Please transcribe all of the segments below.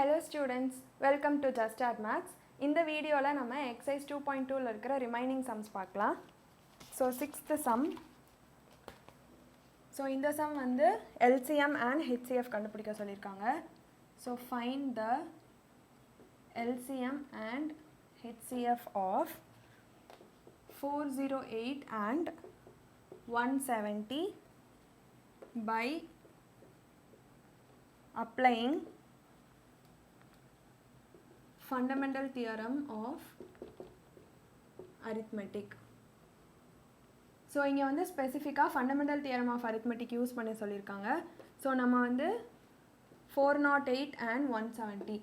Hello students, welcome to Just Add Maths. In the video la nama exercise 2.2 la irukra remaining sums paakalam. So sixth sum. So in the sum vandu LCM and HCF kandupidika sollirukanga. So find the LCM and HCF of 408 and 170 by applying fundamental theorem of arithmetic. So இங்க வந்து ஸ்பெசிஃபிக்கா fundamental theorem of arithmetic use பண்ண சொல்லிருக்காங்க. So நம்ம வந்து 408 and 170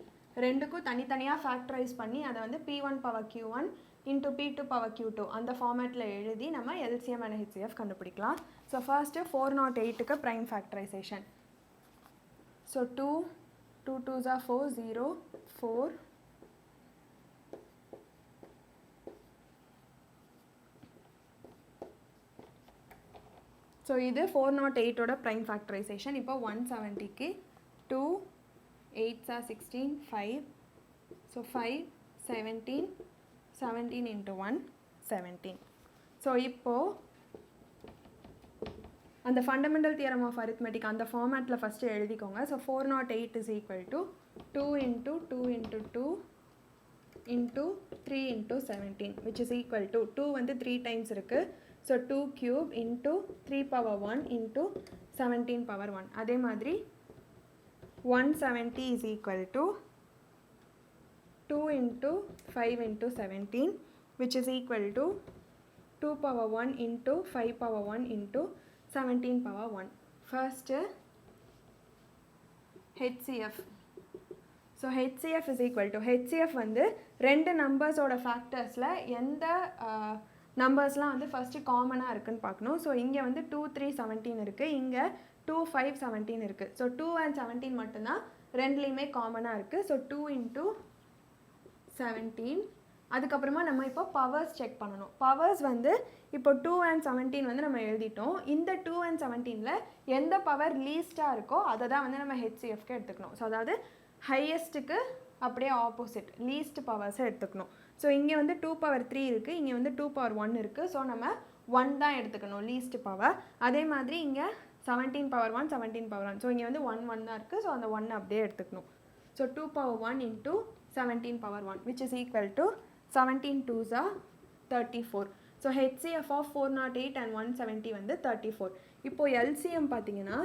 ரெண்டுக்கும் தனித்தனியா factorise பண்ணி அதை வந்து p1 power q1 into p2 power q2 அந்த ஃபார்மேட்ல எழுதி நம்ம LCM and HCF கண்டுபிடிக்கலாம். So first 408 க்கு prime factorization. So 2 2s are 4 0 4 So இது 408 ஓட prime factorization. இப்போ 170 க்கு 2 8s are 16 5 so 5 17 17 into 1 17. So இப்போ அந்த fundamental theorem of arithmetic அந்த ஃபார்மேட்ல ஃபர்ஸ்ட் எழுதிக்கோங்க. So 408 is equal to 2 into 2 into 2 into 3 into 17 which is equal to 2 வந்து 3 times இருக்கு. So 2 cube into 3 power 1 into 17 power 1. அதே மாதிரி 170 is equal to 2 into 5 into 17 which is equal to 2 power 1 into 5 power 1 into 17 power 1. First HCF. So HCF is equal to HCF வந்து ரெண்டு நம்பர்ஸோட ஃபேக்டர்ஸில் எந்த நம்பர்ஸ்லாம் வந்து first காமனாக இருக்குன்னு பார்க்கணும். ஸோ இங்கே வந்து 2 3 17 இருக்குது, இங்கே 2 5 17 இருக்குது. ஸோ 2 and 17 மட்டும்தான் ரெண்டுலேயுமே காமனாக இருக்குது. So 2 into 17. அதுக்கப்புறமா நம்ம இப்போ பவர்ஸ் செக் பண்ணணும். பவர்ஸ் வந்து இப்போ 2 and 17 வந்து நம்ம எழுதிட்டோம். இந்த 2 and 17ல் எந்த பவர் லீஸ்ட்டாக இருக்கோ அதை தான் வந்து நம்ம HCFக்கு எடுத்துக்கணும். ஸோ அதாவது ஹையஸ்ட்டுக்கு அப்படியே ஆப்போசிட் லீஸ்ட் பவர்ஸை எடுத்துக்கணும். ஸோ இங்கே வந்து 2 power 3 இருக்குது, இங்கே வந்து 2 power 1 இருக்குது. ஸோ நம்ம 1 தான் எடுத்துக்கணும் லீஸ்ட் பவர். அதே மாதிரி இங்கே 17 power 1 17 power 1. ஸோ இங்கே வந்து 1 1 தான் இருக்குது. ஸோ அந்த 1 அப்படியே எடுத்துக்கணும். So 2 power 1 into 17 power 1 which is equal to 17 2s are 34. So HCF of 408 and 170 வந்து 34. இப்போது LCM பார்த்தீங்கன்னா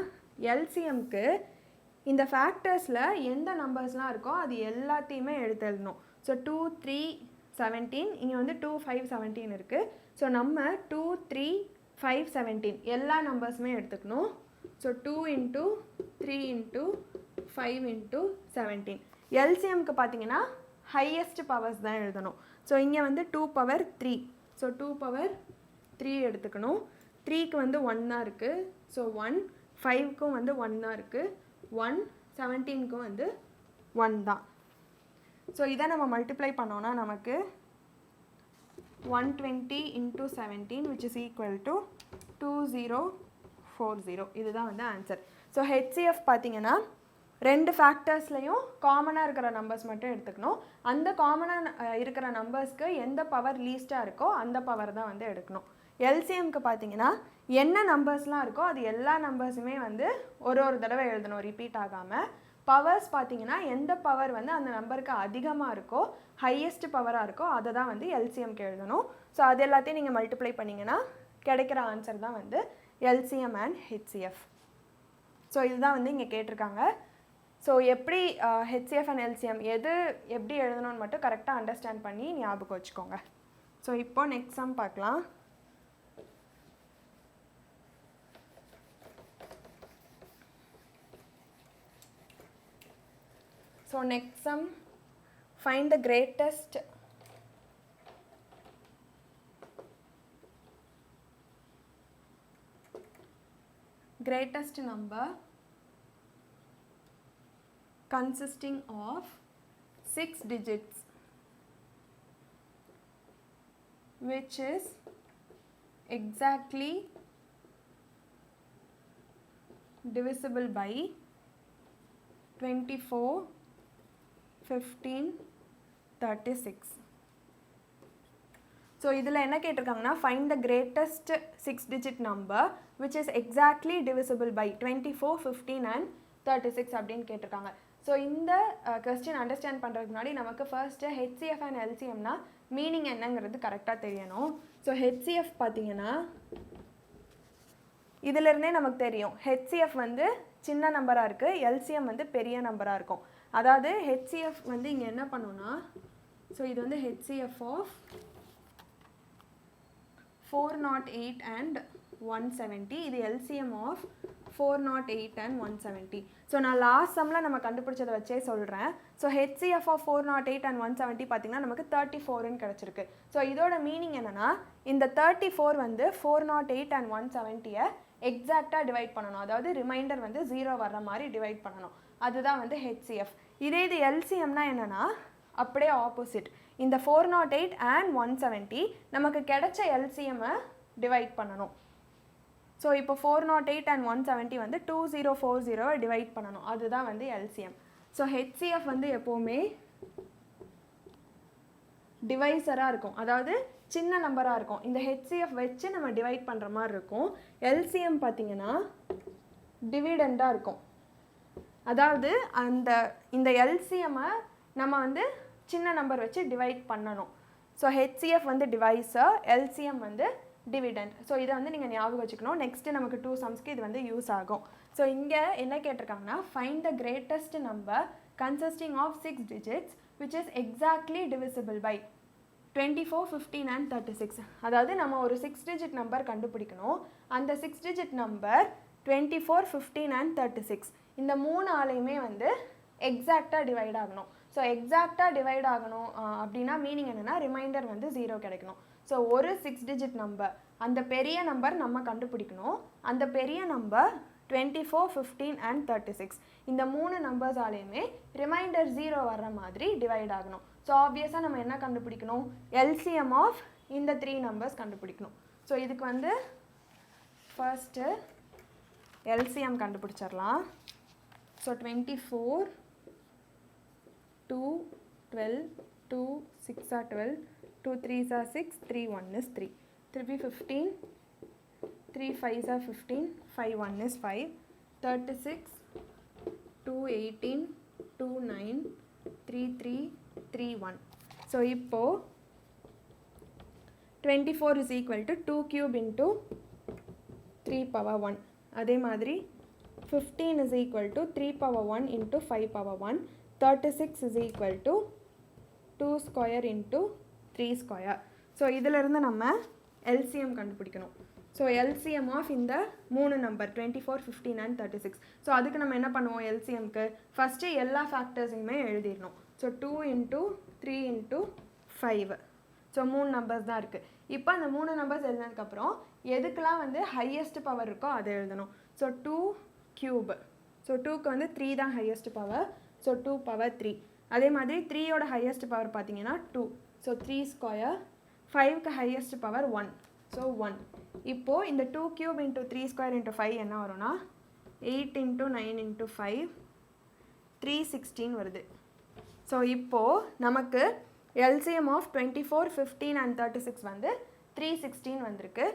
LCMக்கு இந்த ஃபேக்டர்ஸில் எந்த நம்பர்ஸ்லாம் இருக்கோ அது எல்லாத்தையுமே எடுத்து எழுதணும். ஸோ 2 3 17 இங்கே வந்து 2 5 17 இருக்குது. ஸோ நம்ம 2 3 5 17 எல்லா நம்பர்ஸுமே எடுத்துக்கணும். So 2 into 3 into 5 into 17. எல்சிஎம்க்கு பார்த்தீங்கன்னா ஹையஸ்ட் பவர்ஸ் தான் எழுதணும். ஸோ இங்கே வந்து 2 power 3. ஸோ 2 power 3 எடுத்துக்கணும். 3க்கு வந்து 1 தான் இருக்குது. ஸோ 1 5க்கும் வந்து 1 தான் இருக்குது. 1 17க்கும் வந்து 1 தான். ஸோ இதை நம்ம மல்டிப்ளை பண்ணோன்னா நமக்கு 120 into 17 which is equal to 2040. இதுதான் வந்து ஆன்சர். ஸோ HCF பார்த்தீங்கன்னா ரெண்டு ஃபேக்டர்ஸ்லையும் காமனாக இருக்கிற நம்பர்ஸ் மட்டும் எடுத்துக்கணும். அந்த காமனாக இருக்கிற நம்பர்ஸ்க்கு எந்த பவர் லீஸ்ட்டாக இருக்கோ அந்த பவர் தான் வந்து எடுக்கணும். எல்சிஎம்க்கு பார்த்தீங்கன்னா என்ன நம்பர்ஸ்லாம் இருக்கோ அது எல்லா நம்பர்ஸுமே வந்து ஒரு தடவை எழுதணும் ரிப்பீட் ஆகாமல். பவர்ஸ் பார்த்தீங்கன்னா எந்த பவர் வந்து அந்த நம்பருக்கு அதிகமாக இருக்கோ ஹையஸ்ட் பவராக இருக்கோ அதை தான் வந்து எல்சிஎம்க்கு எழுதணும். ஸோ அது எல்லாத்தையும் நீங்கள் மல்டிப்ளை பண்ணிங்கன்னா கிடைக்கிற ஆன்சர் தான் வந்து LCM and HCF. ஸோ இதுதான் வந்து இங்கே கேட்டிருக்காங்க. ஸோ எப்படி HCF and LCM எது எப்படி எழுதணும்னு மட்டும் கரெக்டாக அண்டர்ஸ்டாண்ட் பண்ணி ஞாபகம் வச்சுக்கோங்க. ஸோ இப்போ நெக்ஸ்ட் சம் பார்க்கலாம். So next sum, find the greatest number consisting of 6 digits which is exactly divisible by 24 1536. So இதில் என்ன கேட்டிருக்காங்கன்னா find the greatest 6 digit number which is exactly divisible by 24, 15 and 36 அப்படின்னு கேட்டிருக்காங்க. ஸோ இந்த question understand பண்ணுறதுக்கு முன்னாடி நமக்கு ஃபர்ஸ்ட்டு ஹெச்சிஎஃப் அண்ட் எல்சிஎம்னா மீனிங் என்னங்கிறது கரெக்டாக தெரியணும். ஸோ ஹெச்சிஎஃப் பார்த்தீங்கன்னா இதிலிருந்தே நமக்கு தெரியும். ஹெச்சிஎஃப் வந்து சின்ன நம்பராக இருக்குது, எல்சிஎம் வந்து பெரிய நம்பராக இருக்கும். அதாவது ஹெச்சிஎஃப் வந்து இங்கே என்ன பண்ணுன்னா, ஸோ இது வந்து ஹெச்சிஎஃப் ஆஃப் 408 and 170, இது எல்சிஎம் ஆஃப் 408 and 170. ஸோ நான் லாஸ்ட் சம்மில் நம்ம கண்டுபிடிச்சதை வச்சே சொல்கிறேன். ஸோ ஹெச்சிஎஃப் ஆஃப் 408 and 170 பார்த்திங்கன்னா நமக்கு 34ன்னு கிடச்சிருக்கு. ஸோ இதோட மீனிங் என்னென்னா, இந்த 34 வந்து 408 and 170-ஐ எக்ஸாக்டாக டிவைட் பண்ணணும். அதாவது ரிமைண்டர் வந்து 0 வர்ற மாதிரி டிவைட் பண்ணணும். அதுதான் வந்து ஹெச்சிஎஃப். இது எல்சிஎம்னா என்னென்னா அப்படியே ஆப்போசிட். இந்த 408 and 170 நமக்கு கிடைச்ச எல்சிஎம்மை டிவைட் பண்ணணும். ஸோ இப்போ 408 and 170 வந்து 2040 டிவைட் பண்ணணும். அதுதான் வந்து எல்சிஎம். ஸோ ஹெச்சிஎஃப் வந்து எப்போவுமே டிவைசராக இருக்கும், அதாவது சின்ன நம்பராக இருக்கும். இந்த ஹெச்சிஎஃப் வச்சு நம்ம டிவைட் பண்ணுற மாதிரி இருக்கும். எல்சிஎம் பார்த்திங்கன்னா டிவிடெண்டாக இருக்கும். அதாவது இந்த எல்சிஎம்மை நம்ம வந்து சின்ன நம்பர் வச்சு டிவைட் பண்ணணும். ஸோ ஹெச்சிஎஃப் வந்து டிவைசர், எல்சிஎம் வந்து டிவிடெண்ட். ஸோ இதை வந்து நீங்கள் ஞாபகம் வச்சுக்கணும். நெக்ஸ்ட்டு நமக்கு 2 சம்ஸ்க்கு இது வந்து யூஸ் ஆகும். ஸோ இங்கே என்ன கேட்டிருக்காங்கன்னா, find the greatest number consisting of 6 digits which is exactly divisible by 24, 15 and 36. அதாவது நம்ம ஒரு 6 digit நம்பர் கண்டுபிடிக்கணும். அந்த 6 digit நம்பர் 24, 15 and 36 இந்த 3 ஆலையுமே வந்து எக்ஸாக்டாக டிவைட் ஆகணும். ஸோ எக்ஸாக்டாக டிவைட் ஆகணும் அப்படின்னா மீனிங் என்னென்னா ரிமைண்டர் வந்து 0 கிடைக்கணும். ஸோ ஒரு 6 digit நம்பர், அந்த பெரிய நம்பர் நம்ம கண்டுபிடிக்கணும். அந்த பெரிய நம்பர் 24, 15 and 36 இந்த 3 நம்பர்ஸாலேயுமே ரிமைண்டர் 0 வர்ற மாதிரி டிவைட் ஆகணும். ஸோ ஆப்வியஸாக நம்ம என்ன கண்டுபிடிக்கணும், எல்சிஎம் ஆஃப் இந்த 3 நம்பர்ஸ் கண்டுபிடிக்கணும். ஸோ இதுக்கு வந்து ஃபர்ஸ்ட்டு எல்சிஎம் கண்டுபிடிச்சிடலாம். So 24, 2, 12, 2, 6 are 12, 2 3s are 6, 3 1 is 3, 3 15, 3 5s are 15, 5 1 is 5, 36, 2 18, 2 9, 3 3, 3 1. So இப்போது 24 is equal to 2 cube into 3 power 1. அதே மாதிரி 15 is equal to 3 power 1 into 5 power 1. 36 is equal to 2 square into 3 square. So இதிலிருந்து நம்ம LCM கண்டுபிடிக்கணும். So LCM of இந்த 3 number 24, 15 and 36. So அதுக்கு நம்ம என்ன பண்ணுவோம், எல்சிஎம்க்கு ஃபஸ்ட்டு எல்லா ஃபேக்டர்ஸையுமே எழுதிடணும். So 2 into 3 into 5. So 3 numbers தான் இருக்குது. இப்போ அந்த 3 நம்பர்ஸ் எழுதினதுக்கப்புறம் எதுக்கெலாம் வந்து ஹையஸ்ட் பவர் இருக்கோ அதை எழுதணும். So 2 cube. ஸோ 2க்கு வந்து 3 தான் ஹையஸ்ட் பவர். So 2 power 3. அதே மாதிரி 3யோட ஹையஸ்ட் பவர் பார்த்தீங்கன்னா 2. So 3 square. 5க்கு ஹையஸ்ட் பவர் 1. ஸோ 1. இப்போது இந்த 2 cube into 3 square into 5 என்ன வரும்னா 8 into 9 into 5, 316 வருது. ஸோ இப்போது நமக்கு எல்சிஎம் ஆஃப் 24, 15 and 36 வந்து 316 வந்திருக்கு.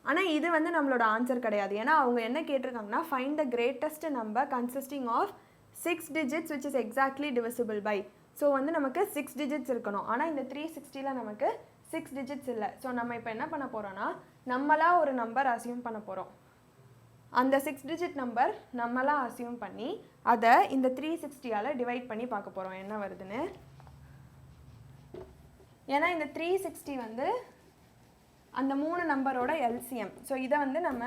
ஆனால் இது வந்து நம்மளோட ஆன்சர் கிடையாது. ஏன்னா அவங்க என்ன கேட்டிருக்காங்கன்னா, find the greatest number consisting of 6 digits which is exactly divisible by. So வந்து நமக்கு 6 digits இருக்கணும். ஆனால் இந்த 360ல் நமக்கு 6 digits இல்லை. ஸோ நம்ம இப்போ என்ன பண்ண போகிறோன்னா, நம்மளாக ஒரு நம்பர் அசியூம் பண்ண போகிறோம். அந்த 6 digit நம்பர் நம்மளாக அசியூம் பண்ணி அதை இந்த 360ஆல் டிவைட் பண்ணி பார்க்க போகிறோம் என்ன வருதுன்னு. ஏன்னா இந்த 360 வந்து அந்த 3 நம்பரோட எல்சிஎம். ஸோ இதை வந்து நம்ம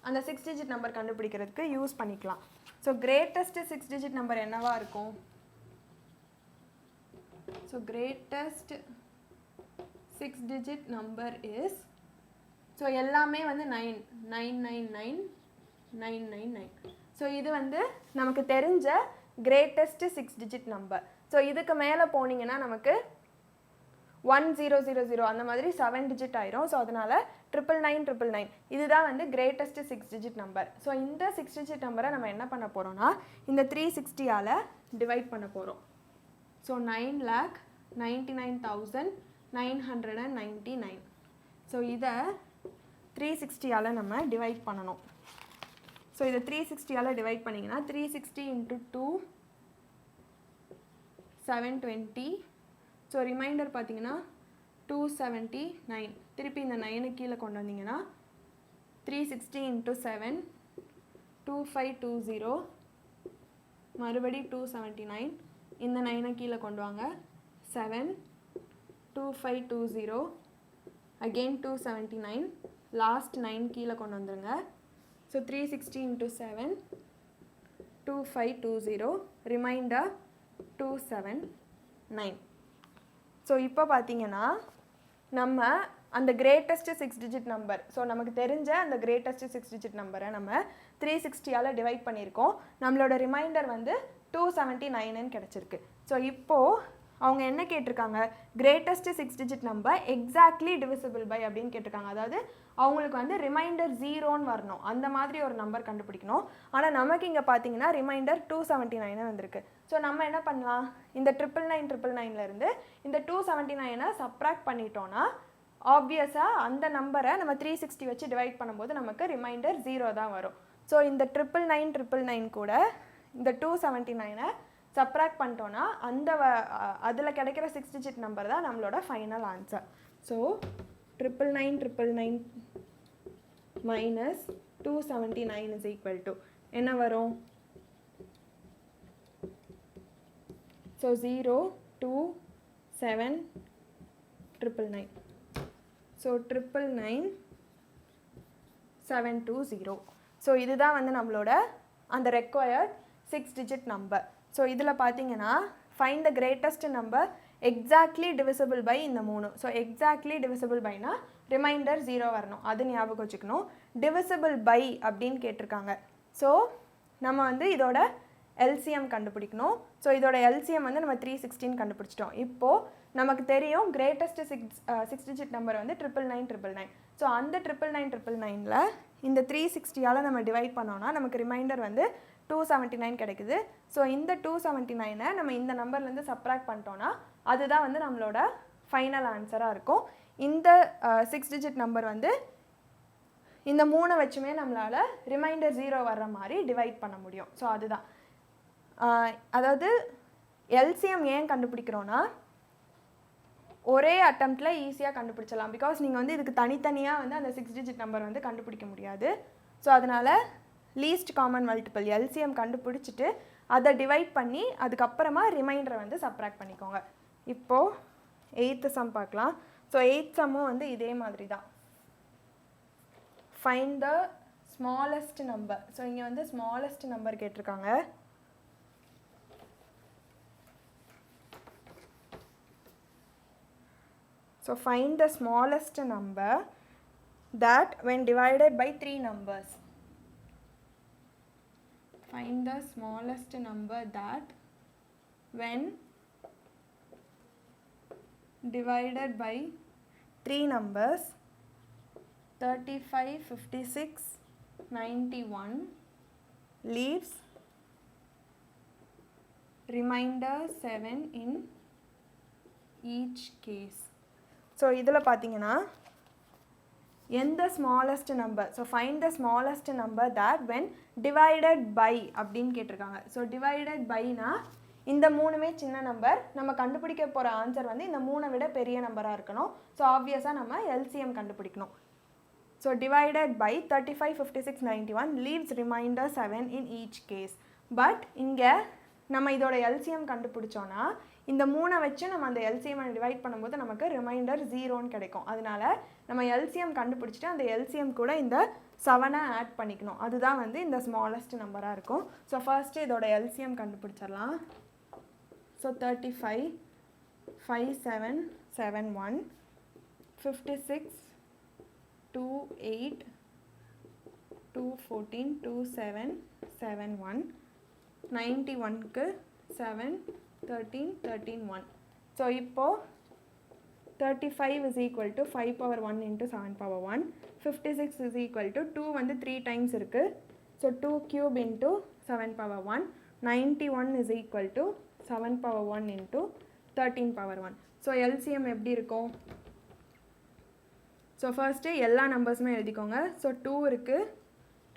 அந்த 6 digit நம்பர் கண்டுபிடிக்கிறதுக்கு யூஸ் பண்ணிக்கலாம். ஸோ கிரேட்டஸ்ட் 6 digit நம்பர் என்னவா இருக்கும்? So greatest 6 digit number is, so எல்லாமே வந்து 9999999. ஸோ இது வந்து நமக்கு தெரிஞ்ச கிரேட்டஸ்ட் 6 digit நம்பர். ஸோ இதுக்கு மேலே போனீங்கன்னா நமக்கு 1000 அந்த மாதிரி 7 digit ஆயிரும். ஸோ அதனால் 99999 இதுதான் வந்து கிரேட்டஸ்ட் 6 digit நம்பர். ஸோ இந்த 6 digit நம்பரை நம்ம என்ன பண்ண போகிறோம்னா இந்த 360ஆல் டிவைட் பண்ண போகிறோம். ஸோ 9,99,999. ஸோ இதை 360ஆல் நம்ம டிவைட் பண்ணணும். ஸோ இதை 360ஆல் டிவைட் பண்ணிங்கன்னா 360 × 2 720. ஸோ ரிமைண்டர் பார்த்தீங்கன்னா 279. திருப்பி இந்த 9 கீழே கொண்டு வந்தீங்கன்னா 360 × 7 2520. மறுபடி 279. இந்த 9 கீழே கொண்டு வாங்க 7 2520. அகெயின் 279. லாஸ்ட் 9 கீழே கொண்டு வந்துருங்க. ஸோ 360 × 7 2520. ரிமைண்டர் 279. ஸோ இப்போ பார்த்தீங்கன்னா நம்ம அந்த கிரேட்டஸ்ட் 6 டிஜிட் நம்பர், ஸோ நமக்கு தெரிஞ்ச அந்த கிரேட்டஸ்ட் 6 டிஜிட் நம்பரை நம்ம 360ஆல் டிவைட் பண்ணியிருக்கோம். நம்மளோட ரிமைண்டர் வந்து 279ன்னு கிடச்சிருக்கு. ஸோ இப்போது அவங்க என்ன கேட்டிருக்காங்க, greatest 6 digit number exactly divisible by அப்படின்னு கேட்டிருக்காங்க. அதாவது அவங்களுக்கு வந்து ரிமைண்டர் 0ன்னு வரணும், அந்த மாதிரி ஒரு நம்பர் கண்டுபிடிக்கணும். ஆனால் நமக்கு இங்கே பார்த்தீங்கன்னா ரிமைண்டர் 279 வந்திருக்கு. ஸோ நம்ம என்ன பண்ணலாம், இந்த 99999லேருந்து இந்த 279 சப்ராக்ட் பண்ணிட்டோன்னா ஆப்வியஸாக அந்த நம்பரை நம்ம 360 வச்சு டிவைட் பண்ணும்போது நமக்கு ரிமைண்டர் 0 தான் வரும். ஸோ இந்த 99999 கூட இந்த 279 சப்ராக்ட் பண்ணிட்டோன்னா அந்த அதில் கிடைக்கிற 6 டிஜிட் நம்பர் தான் நம்மளோட final answer. So 99999 minus 279 is equal to என்ன வரும்? ஸோ 0 2 7 999. ஸோ 999 720. ஸோ இதுதான் வந்து நம்மளோட அந்த ரெக்வயர்ட் 6 டிஜிட் நம்பர். ஸோ இதில் பார்த்தீங்கன்னா find the greatest number exactly divisible by இந்த 3. ஸோ எக்ஸாக்ட்லி டிவிசிபிள் பைனா ரிமைண்டர் 0 வரணும், அது ஞாபகம் வச்சுக்கணும். டிவிசிபிள் பை அப்படின்னு கேட்டிருக்காங்க. ஸோ நம்ம வந்து இதோட எல்சிஎம் கண்டுபிடிக்கணும். ஸோ இதோட எல்சிஎம் வந்து நம்ம 316 கண்டுபிடிச்சிட்டோம். இப்போது நமக்கு தெரியும் கிரேட்டஸ்ட் 6 டிஜிட் நம்பர் வந்து 99999. ஸோ அந்த 99999ல் இந்த 360ஆல் நம்ம டிவைட் பண்ணோன்னா நமக்கு ரிமைண்டர் வந்து 279 கிடைக்குது. ஸோ இந்த 279 நம்ம இந்த நம்பர்லேருந்து சப்ராக்ட் பண்ணிட்டோன்னா அதுதான் வந்து நம்மளோட ஃபைனல் ஆன்சராக இருக்கும். இந்த 6 டிஜிட் நம்பர் வந்து இந்த 3 வச்சுமே நம்மளால் ரிமைண்டர் 0 வர்ற மாதிரி டிவைட் பண்ண முடியும். ஸோ அதுதான் அதாவது எல்சிஎம் ஏன் கண்டுபிடிக்கிறோன்னா ஒரே அட்டம்ப்டில் ஈஸியாக கண்டுபிடிச்சலாம். பிகாஸ் நீங்கள் வந்து இதுக்கு தனித்தனியாக வந்து அந்த 6 டிஜிட் நம்பர் வந்து கண்டுபிடிக்க முடியாது. ஸோ அதனால் லீஸ்ட் காமன் மல்டிபிள் எல்சிஎம் கண்டுபிடிச்சிட்டு அதை டிவைட் பண்ணி அதுக்கப்புறமா ரிமைண்டரை வந்து சப்ராக்ட் பண்ணிக்கோங்க. இப்போது 8th சம் பார்க்கலாம். ஸோ 8th சம்மும் வந்து இதே மாதிரி தான். Find the smallest number. So இங்கே வந்து ஸ்மாலஸ்ட் நம்பர் கேட்டிருக்காங்க. So find the smallest number that when divided by 3 numbers. Find the smallest number that when divided by 3 numbers 35, 56, 91 leaves remainder 7 in each case. So இதில் பார்த்தீங்கன்னா எந்த smallest number, so find the smallest number that when divided by அப்படின்னு கேட்டிருக்காங்க. So divided பைனா இந்த 3மே சின்ன number, நம்ம கண்டுபிடிக்க போகிற ஆன்சர் வந்து இந்த 3 விட பெரிய நம்பராக இருக்கணும். ஸோ ஆப்வியஸாக நம்ம எல்சிஎம் கண்டுபிடிக்கணும். So divided by 35, 56, 91 leaves remainder 7 in each case. But இங்கே நம்ம இதோட எல்சிஎம் கண்டுபிடிச்சோன்னா இந்த 3 வச்சு நம்ம அந்த எல்சிஎம் டிவைட் பண்ணும்போது நமக்கு ரிமைண்டர் 0ன்னு கிடைக்கும். அதனால நம்ம எல்சிஎம் கண்டுபிடிச்சிட்டு அந்த எல்சிஎம் கூட இந்த 7 ஆட் பண்ணிக்கணும். அதுதான் வந்து இந்த ஸ்மாலஸ்ட் நம்பராக இருக்கும். ஸோ ஃபர்ஸ்ட்டு இதோட எல்சிஎம் கண்டுபிடிச்சிடலாம். ஸோ 35 5771 56 28 214 2771 91க்கு 7 13 13 1. ஸோ இப்போது 35 is equal to 5 power 1 into 7 power 1. 56 is equal to 2 வந்து 3 times இருக்குது. So 2 cube into 7 power 1. 91 is equal to 7 power 1 into 13 power 1. So LCM எப்படி இருக்கும்? ஸோ ஃபர்ஸ்ட்டு எல்லா நம்பர்ஸுமே எழுதிக்கோங்க. ஸோ 2 இருக்குது,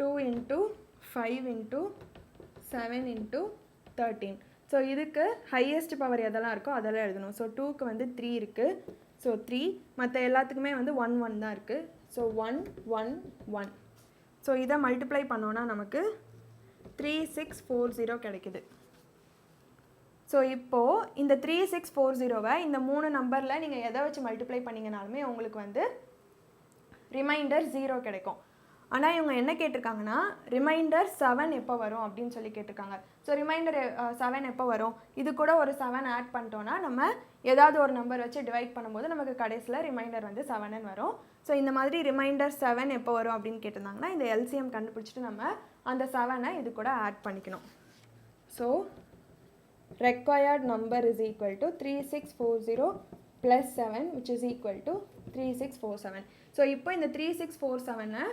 2 into 5 into 7 into 13. ஸோ இதுக்கு highest power எதெல்லாம் இருக்கோ அதெல்லாம் எழுதணும். ஸோ 2க்கு வந்து 3 இருக்குது. ஸோ 3, மற்ற எல்லாத்துக்குமே வந்து 1 1 தான் இருக்குது. ஸோ 1 1 1. ஸோ இதை மல்டிப்ளை பண்ணோன்னா நமக்கு 3640 கிடைக்குது. ஸோ இப்போது இந்த 3640வை இந்த 3 நம்பரில் நீங்கள் எதை வச்சு மல்டிப்ளை பண்ணிங்கனாலுமே உங்களுக்கு வந்து ரிமைண்டர் 0 கிடைக்கும். ஆனால் இவங்க என்ன கேட்டிருக்காங்கன்னா ரிமைண்டர் 7 எப்போ வரும் அப்படின்னு சொல்லி கேட்டிருக்காங்க. ஸோ ரிமைண்டர் 7 எப்போ வரும்? இது கூட ஒரு 7 ஆட் பண்ணிட்டோன்னா நம்ம ஏதாவது ஒரு நம்பர் வச்சு டிவைட் பண்ணும்போது நமக்கு கடைசியில் ரிமைண்டர் வந்து 7ன்னு வரும். ஸோ இந்த மாதிரி ரிமைண்டர் 7 எப்போ வரும் அப்படின்னு கேட்டிருந்தாங்கன்னா இந்த எல்சிஎம் கண்டுபிடிச்சிட்டு நம்ம அந்த 7ஐ இது கூட ஆட் பண்ணிக்கணும். So required number is equal to 3640 plus 7 which is equal to 3647. So இப்போ இந்த 3647ஐ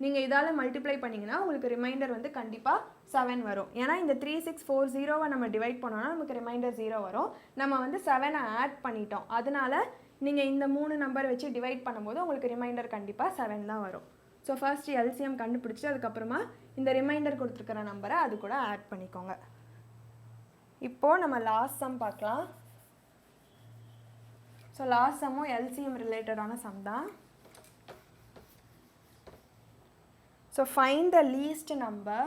நீங்கள் இதால் மல்டிப்ளை பண்ணிங்கன்னா உங்களுக்கு ரிமைண்டர் வந்து கண்டிப்பாக 7 வரும். ஏன்னா இந்த 3640வை நம்ம டிவைட் பண்ணோன்னா நமக்கு ரிமைண்டர் 0 வரும். நம்ம வந்து 7ஐ ஆட் பண்ணிட்டோம். அதனால நீங்கள் இந்த 3 நம்பர் வச்சு டிவைட் பண்ணும்போது உங்களுக்கு ரிமைண்டர் கண்டிப்பாக 7 தான் வரும். ஸோ ஃபர்ஸ்ட் எல்சிஎம் கண்டுபிடிச்சி அதுக்கப்புறமா இந்த ரிமைண்டர் கொடுத்துருக்கிற நம்பரை அது கூட ஆட் பண்ணிக்கோங்க. இப்போது நம்ம லாஸ்ட் சம் பார்க்கலாம். ஸோ லாஸ்ட் சம்மும் எல்சிஎம் ரிலேட்டடான சம் தான். So find the least number,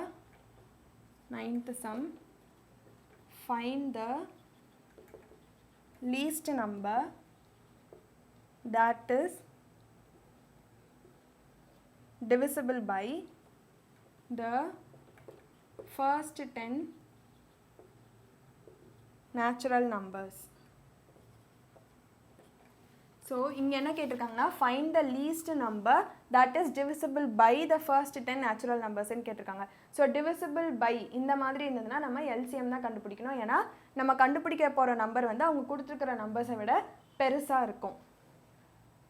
9th sum, find the least number that is divisible by the first 10 natural numbers. So இங்கே என்ன கேட்டிருக்காங்கன்னா find the least number that is divisible by the first 10 natural நம்பர்ஸ்ன்னு கேட்டிருக்காங்க. So divisible by இந்த மாதிரி இருந்ததுன்னா நம்ம LCM தான் கண்டுபிடிக்கணும். ஏன்னா நம்ம கண்டுபிடிக்க போகிற நம்பர் வந்து அவங்க கொடுத்துருக்கிற நம்பர்ஸை விட பெருசாக இருக்கும்.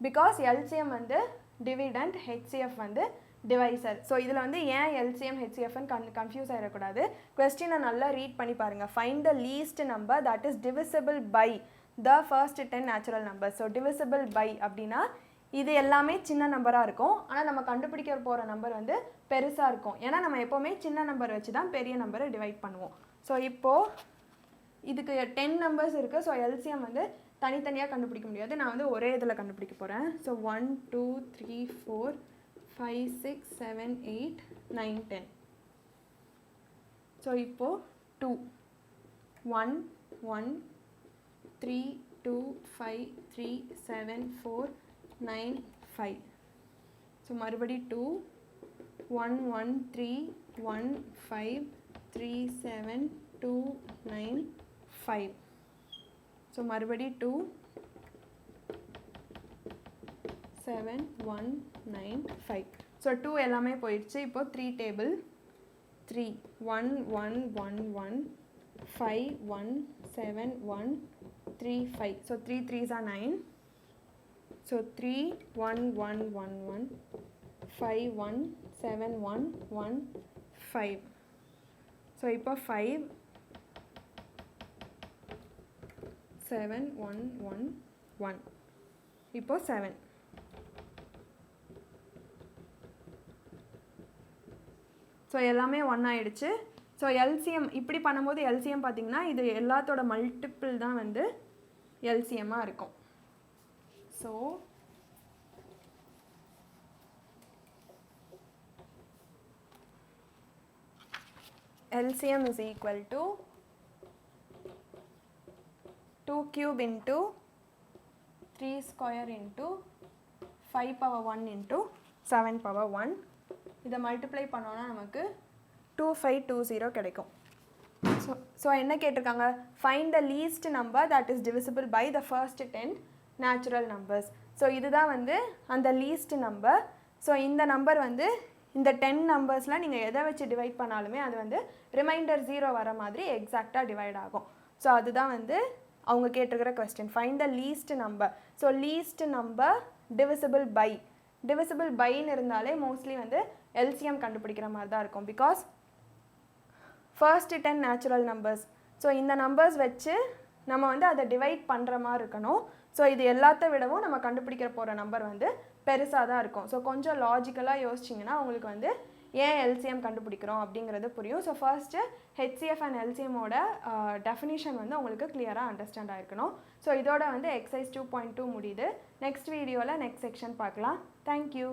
பிகாஸ் எல்சிஎம் வந்து டிவிடெண்ட், ஹெச்சிஎஃப் வந்து டிவைசர். ஸோ இதில் வந்து ஏன் எல்சிஎம் ஹெச்சிஎஃப்னு கன்ஃபியூஸ் ஆகிடக்கூடாது. கொஸ்டினை நல்லா ரீட் பண்ணி பாருங்கள். Find the least number that is divisible by the first 10 natural numbers. So divisible by அப்படின்னா இது எல்லாமே சின்ன நம்பராக இருக்கும். ஆனால் நம்ம கண்டுபிடிக்க போகிற நம்பர் வந்து பெருசாக இருக்கும். ஏன்னா நம்ம எப்போவுமே சின்ன நம்பர் வச்சு தான் பெரிய நம்பரை டிவைட் பண்ணுவோம். ஸோ இப்போது இதுக்கு 10 நம்பர்ஸ் இருக்குது. ஸோ எல்சிஎம் வந்து தனித்தனியாக கண்டுபிடிக்க முடியாது. நான் வந்து ஒரே இதில் கண்டுபிடிக்க போகிறேன். ஸோ 1 2 3 4 5 6 7 8 9 10. ஸோ இப்போது 2 1 1 3 2 5 3 7 4 9 5. ஸோ மறுபடி 2 1 1 3 1 5 3 7 2 9 5. ஸோ மறுபடி 2 7 1 9 5. ஸோ 2 எல்லாமே போயிடுச்சு. இப்போது 3 table 3 1 1 1 1 5 1 7 1 3 5. So 3 3s are 9. So 3 1 1 1 1 5 1 7 1 1 5. So இப்போ 5 7 1 1 1. இப்போ 7. ஸோ எல்லாமே 1 ஆயிடுச்சு. ஸோ எல்சிஎம் இப்படி பண்ணும்போது எல்சிஎம் பார்த்திங்கன்னா இது எல்லாத்தோட மல்டிப்பிள் தான் வந்து எல்சிஎம்மாக இருக்கும். So LCM is equal to 2 cube into 3 square into 5 power 1 into 7 power 1. இதை மல்டிப்ளை பண்ணோன்னா நமக்கு 2520 கிடைக்கும். ஸோ என்ன கேட்டிருக்காங்க? Find the least number that is divisible by the first 10 natural numbers. So இதுதான் வந்து அந்த லீஸ்ட் நம்பர். ஸோ இந்த நம்பர் வந்து இந்த 10 நம்பர்ஸில் நீங்கள் எதை வச்சு டிவைட் பண்ணாலுமே அது வந்து ரிமைண்டர் 0 வர மாதிரி எக்ஸாக்டாக டிவைட் ஆகும். ஸோ அதுதான் வந்து அவங்க கேட்டிருக்கிற question. Find the least number. So least number divisible by. Divisible பைன்னு இருந்தாலே மோஸ்ட்லி வந்து எல்சிஎம் கண்டுபிடிக்கிற மாதிரி தான் இருக்கும். Because first 10 natural numbers so இந்த நம்பர்ஸ் வச்சு நம்ம வந்து அதை டிவைட் பண்ணுற மாதிரி இருக்கணும். ஸோ இது எல்லாத்த விடவும் நம்ம கண்டுபிடிக்க போகிற நம்பர் வந்து பெருசாக தான் இருக்கும். ஸோ கொஞ்சம் லாஜிக்கலாக யோசிச்சிங்கன்னா உங்களுக்கு வந்து ஏன் எல்சிஎம் கண்டுபிடிக்கிறோம் அப்படிங்கிறது புரியும். ஸோ ஃபர்ஸ்ட்டு ஹெச்சிஎஃப் அண்ட் எல்சிஎம்மோட டெஃபினிஷன் வந்து உங்களுக்கு கிளியராக அண்டர்ஸ்டாண்ட் ஆகிருக்கணும். ஸோ இதோட வந்து எக்ஸசைஸ் 2.2 முடியுது. நெக்ஸ்ட் வீடியோவில் நெக்ஸ்ட் செக்ஷன் பார்க்கலாம். தேங்க்யூ.